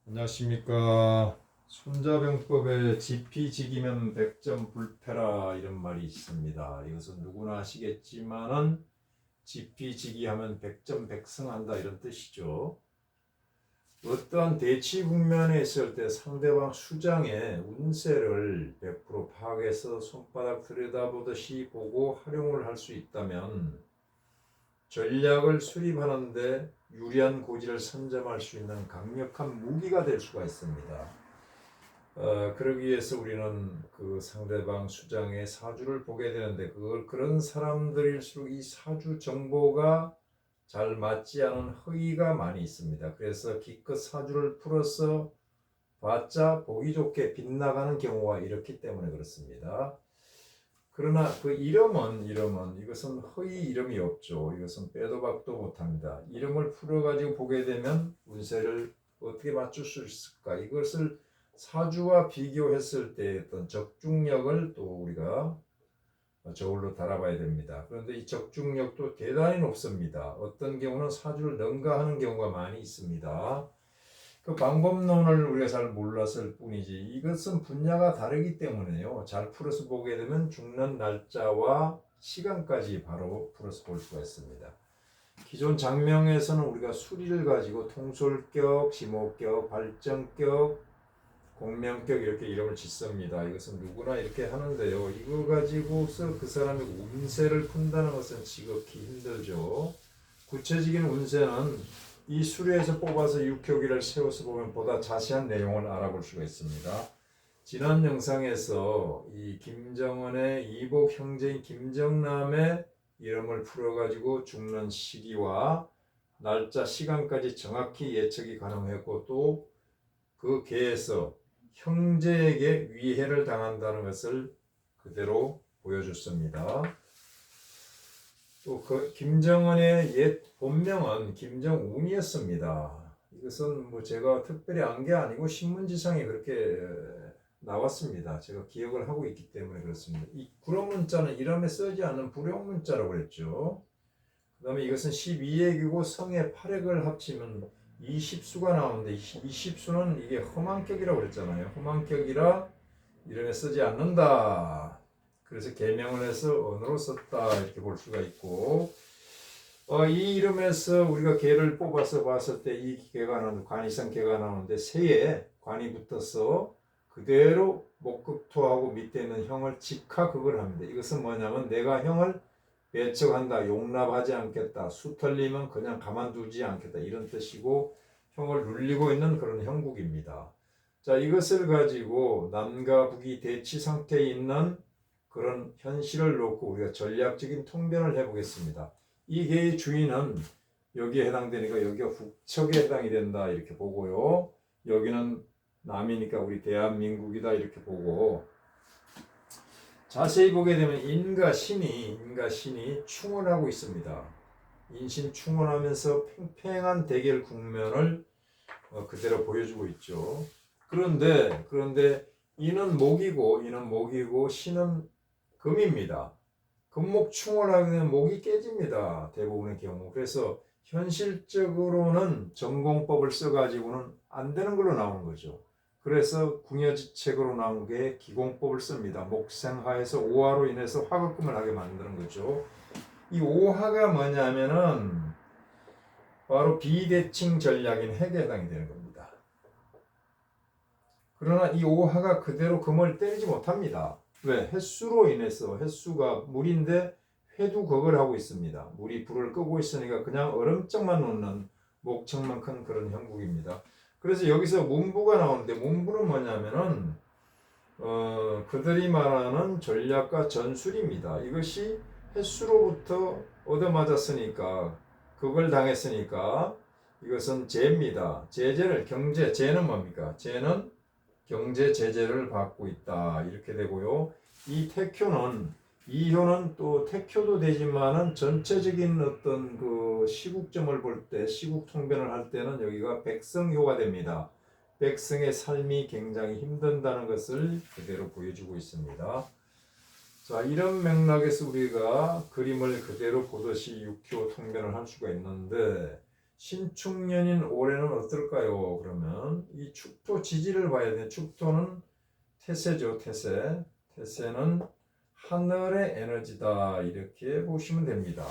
안녕하십니까. 손자병법에 지피지기면 백전 불패라 이런 말이 있습니다. 이것은 누구나 아시겠지만은 지피지기하면 백전백승한다 이런 뜻이죠. 어떠한 대치 국면에 있을 때 상대방 수장의 운세를 100% 파악해서 손바닥 들여다보듯이 보고 활용을 할 수 있다면 전략을 수립하는데 유리한 고지를 선점할 수 있는 강력한 무기가 될 수가 있습니다. 그러기 위해서 우리는 그 상대방 수장의 사주를 보게 되는데 그런 사람들일수록 이 사주 정보가 잘 맞지 않은 허위가 많이 있습니다. 그래서 기껏 사주를 풀어서 봤자 보기 좋게 빗나가는 경우가 이렇기 때문에 그렇습니다. 그러나 그 이름은 이것은 허위 이름이 없죠. 이것은 빼도 박도 못합니다. 이름을 풀어가지고 보게 되면 운세를 어떻게 맞출 수 있을까? 이것을 사주와 비교했을 때 어떤 적중력을 또 우리가 저울로 달아봐야 됩니다. 그런데 이 적중력도 대단히 높습니다. 어떤 경우는 사주를 능가하는 경우가 많이 있습니다. 그 방법론을 우리가 잘 몰랐을 뿐이지 이것은 분야가 다르기 때문에요. 잘 풀어서 보게 되면 죽는 날짜와 시간까지 바로 풀어서 볼 수가 있습니다. 기존 장명에서는 우리가 수리를 가지고 통솔격, 지목격, 발정격, 공명격 이렇게 이름을 짓습니다. 이것은 누구나 이렇게 하는데요. 이거 가지고서 그 사람의 운세를 푼다는 것은 지극히 힘들죠. 구체적인 운세는 이 수리에서 뽑아서 육효기를 세워서 보면 보다 자세한 내용을 알아볼 수가 있습니다. 지난 영상에서 이 김정은의 이복 형제인 김정남의 이름을 풀어가지고 죽는 시기와 날짜, 시간까지 정확히 예측이 가능했고 또 그 계에서 형제에게 위해를 당한다는 것을 그대로 보여줬습니다. 또 그 김정은의 옛 본명은 김정운이었습니다. 이것은 뭐 제가 특별히 안 게 아니고 신문지상에 그렇게 나왔습니다. 제가 기억을 하고 있기 때문에 그렇습니다. 이 구렁문자는 이름에 쓰지 않는 불용문자라고 그랬죠. 그 다음에 이것은 12액이고 성의 8액을 합치면 20수가 나오는데 20수는 이게 험한격이라고 그랬잖아요. 험한격이라 이름에 쓰지 않는다. 그래서 개명을 해서 언어로 썼다 이렇게 볼 수가 있고 이 이름에서 우리가 개를 뽑아서 봤을 때 이 개가 나오는데 관이성 개가 나오는데 새에 관이 붙어서 그대로 목극토하고 밑에 있는 형을 직하극을 합니다. 이것은 뭐냐면 내가 형을 배척한다, 용납하지 않겠다, 수틀리면 그냥 가만두지 않겠다 이런 뜻이고 형을 눌리고 있는 그런 형국입니다. 자, 이것을 가지고 남과 북이 대치 상태에 있는 그런 현실을 놓고 우리가 전략적인 통변을 해보겠습니다. 이 개의 주인은 여기에 해당되니까 여기가 북측에 해당이 된다 이렇게 보고요. 여기는 남이니까 우리 대한민국이다 이렇게 보고 자세히 보게 되면 인과 신이 충원하고 있습니다. 인신 충원하면서 팽팽한 대결 국면을 그대로 보여주고 있죠. 그런데 이는 목이고 신은 금입니다. 금목 충원하게 되면 목이 깨집니다. 대부분의 경우. 그래서 현실적으로는 전공법을 써가지고는 안 되는 걸로 나오는 거죠. 그래서 궁여지책으로 나온 게 기공법을 씁니다. 목생화에서 오화로 인해서 화급금을 하게 만드는 거죠. 이 오화가 뭐냐면은 바로 비대칭 전략인 핵에 해당이 되는 겁니다. 그러나 이 오화가 그대로 금을 때리지 못합니다. 왜? 횟수로 인해서 횟수가 물인데 회두극을 하고 있습니다. 물이 불을 끄고 있으니까 그냥 얼음장만 놓는 목청만 큰 그런 형국입니다. 그래서 여기서 문부가 나오는데 문부는 뭐냐면은 그들이 말하는 전략과 전술입니다. 이것이 횟수로부터 얻어맞았으니까 그걸 당했으니까 이것은 제입니다. 제재를 제는 뭡니까? 제는 경제 제재를 받고 있다 이렇게 되고요. 이효는 또 택효도 되지만은 전체적인 어떤 그 시국점을 볼 때 시국 통변을 할 때는 여기가 백성효가 됩니다. 백성의 삶이 굉장히 힘든다는 것을 그대로 보여주고 있습니다. 자, 이런 맥락에서 우리가 그림을 그대로 보듯이 육효 통변을 할 수가 있는데 신축년인 올해는 어떨까요? 그러면 이 축토 지지를 봐야 돼. 축토는 태세죠, 태세. 태세는 하늘의 에너지다. 이렇게 보시면 됩니다.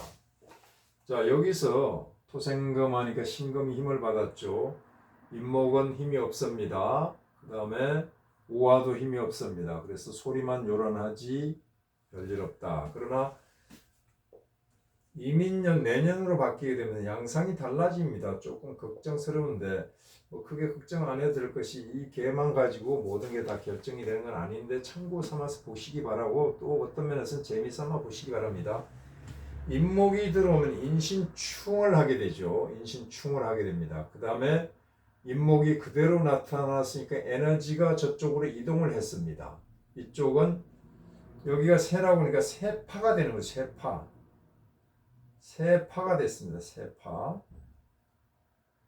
자, 여기서 토생금 하니까 신금이 힘을 받았죠. 임목은 힘이 없습니다. 그 다음에 오화도 힘이 없습니다. 그래서 소리만 요란하지 별일 없다. 그러나 이민년 내년으로 바뀌게 되면 양상이 달라집니다. 조금 걱정스러운데 뭐 크게 걱정 안 해도 될 것이 이 개만 가지고 모든 게 다 결정이 되는 건 아닌데 참고 삼아서 보시기 바라고 또 어떤 면에서는 재미삼아 보시기 바랍니다. 임목이 들어오면 인신충을 하게 되죠. 인신충을 하게 됩니다. 그 다음에 임목이 그대로 나타났으니까 에너지가 저쪽으로 이동을 했습니다. 이쪽은 여기가 세라고 하니까 세파가 되는 거죠. 세파. 세파가 됐습니다. 세파.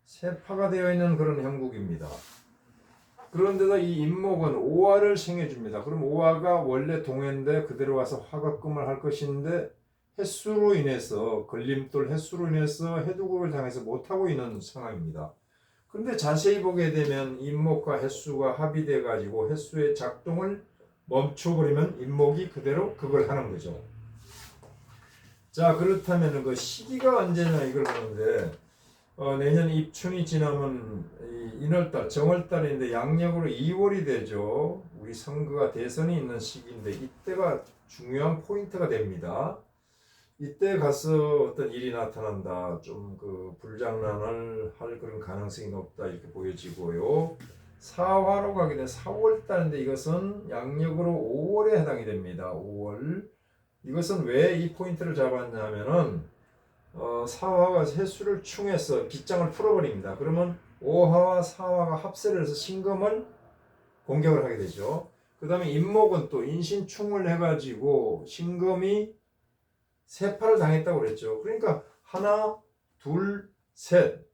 세파가 되어 있는 그런 형국입니다. 그런데도 이 임목은 오화를 생해줍니다. 그럼 오화가 원래 동해인데 그대로 와서 화갑금을 할 것인데 횟수로 인해서 걸림돌 횟수로 인해서 해두국을 당해서 못하고 있는 상황입니다. 그런데 자세히 보게 되면 임목과 횟수가 합의돼 가지고 횟수의 작동을 멈춰버리면 임목이 그대로 그걸 하는 거죠. 자, 그렇다면 그 시기가 언제냐 이걸 보는데 내년 입춘이 지나면 인월달, 정월달인데 양력으로 2월이 되죠. 우리 선거가 대선이 있는 시기인데 이때가 중요한 포인트가 됩니다. 이때 가서 어떤 일이 나타난다. 좀 그 불장난을 할 그런 가능성이 높다 이렇게 보여지고요. 사화로 가게 되면 4월달인데 이것은 양력으로 5월에 해당이 됩니다. 5월. 이것은 왜 이 포인트를 잡았냐면은 사화가 횟수를 충해서 빗장을 풀어버립니다. 그러면 5화와 4화가 합세를 해서 신금을 공격을 하게 되죠. 그 다음에 임목은 또 인신충을 해가지고 신금이 세파를 당했다고 그랬죠. 그러니까 하나, 둘, 셋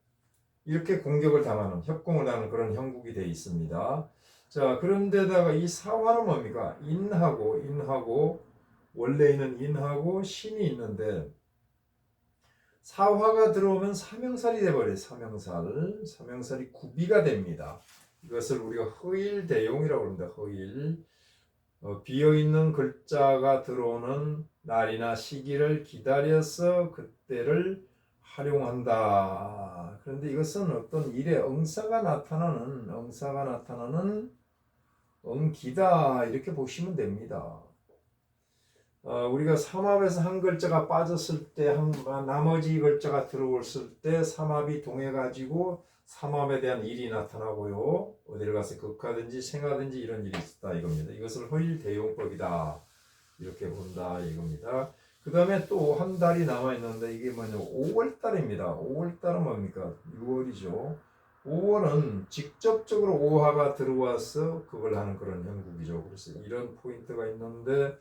이렇게 공격을 당하는 협공을 당하는 그런 형국이 되어 있습니다. 자, 그런데다가 이 사화는 뭡니까? 인하고 원래는 인하고 신이 있는데 사화가 들어오면 사명살이 돼버려요. 사명살이 구비가 됩니다. 이것을 우리가 허일대용이라고 합니다. 허일. 비어있는 글자가 들어오는 날이나 시기를 기다려서 그때를 활용한다. 그런데 이것은 어떤 일에 응사가 나타나는 응기다 이렇게 보시면 됩니다. 우리가 삼합에서 한 글자가 빠졌을 때 나머지 글자가 들어왔을 때 삼합이 동해가지고 삼합에 대한 일이 나타나고요. 어디를 가서 극하든지 생하든지 이런 일이 있었다 이겁니다. 이것을 허일대용법이다 이렇게 본다 이겁니다. 그 다음에 또 한 달이 남아있는데 이게 뭐냐 5월달입니다. 5월달은 뭡니까? 6월이죠. 5월은 직접적으로 오화가 들어와서 그걸 하는 그런 형국이죠. 그래서 이런 포인트가 있는데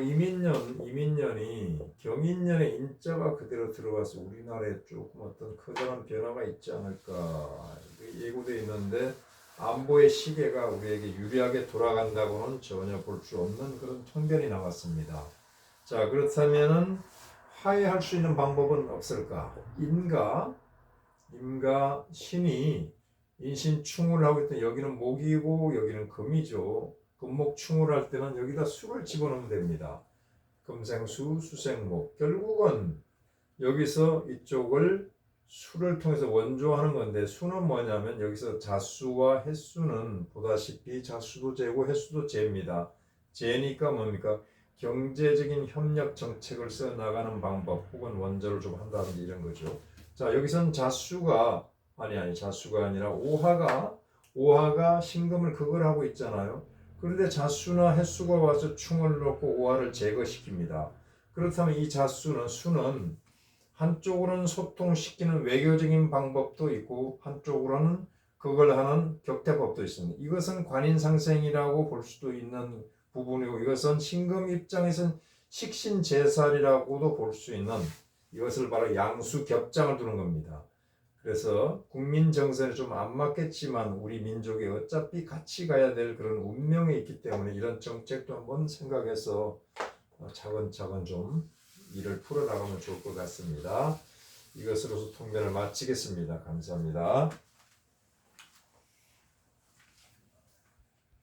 이민년이 경인년의 인자가 그대로 들어와서 우리나라에 조금 어떤 커다란 변화가 있지 않을까 예고되어 있는데 안보의 시계가 우리에게 유리하게 돌아간다고는 전혀 볼 수 없는 그런 통변이 나왔습니다. 자, 그렇다면은 화해할 수 있는 방법은 없을까? 임가 신이 인신충을 하고 있던 여기는 목이고 여기는 금이죠. 금목충을 할 때는 여기다 수를 집어넣으면 됩니다. 금생수, 수생목. 결국은 여기서 이쪽을 수를 통해서 원조하는 건데 수는 뭐냐면 여기서 자수와 횟수는 보다시피 자수도 재고 횟수도 재입니다. 재니까 뭡니까? 경제적인 협력 정책을 써 나가는 방법 혹은 원조를 좀 한다든지 이런 거죠. 자, 여기선 자수가 아니라 오화가 신금을 극을 하고 있잖아요. 그런데 자수나 횟수가 와서 충을 놓고 오화를 제거시킵니다. 그렇다면 이 수는 한쪽으로는 소통시키는 외교적인 방법도 있고 한쪽으로는 그걸 하는 격태법도 있습니다. 이것은 관인상생이라고 볼 수도 있는 부분이고 이것은 신금 입장에서는 식신제살이라고도 볼 수 있는 이것을 바로 양수겹장을 두는 겁니다. 그래서 국민 정서에 좀 안 맞겠지만 우리 민족이 어차피 같이 가야 될 그런 운명에 있기 때문에 이런 정책도 한번 생각해서 차근차근 좀 일을 풀어나가면 좋을 것 같습니다. 이것으로서 통변을 마치겠습니다. 감사합니다.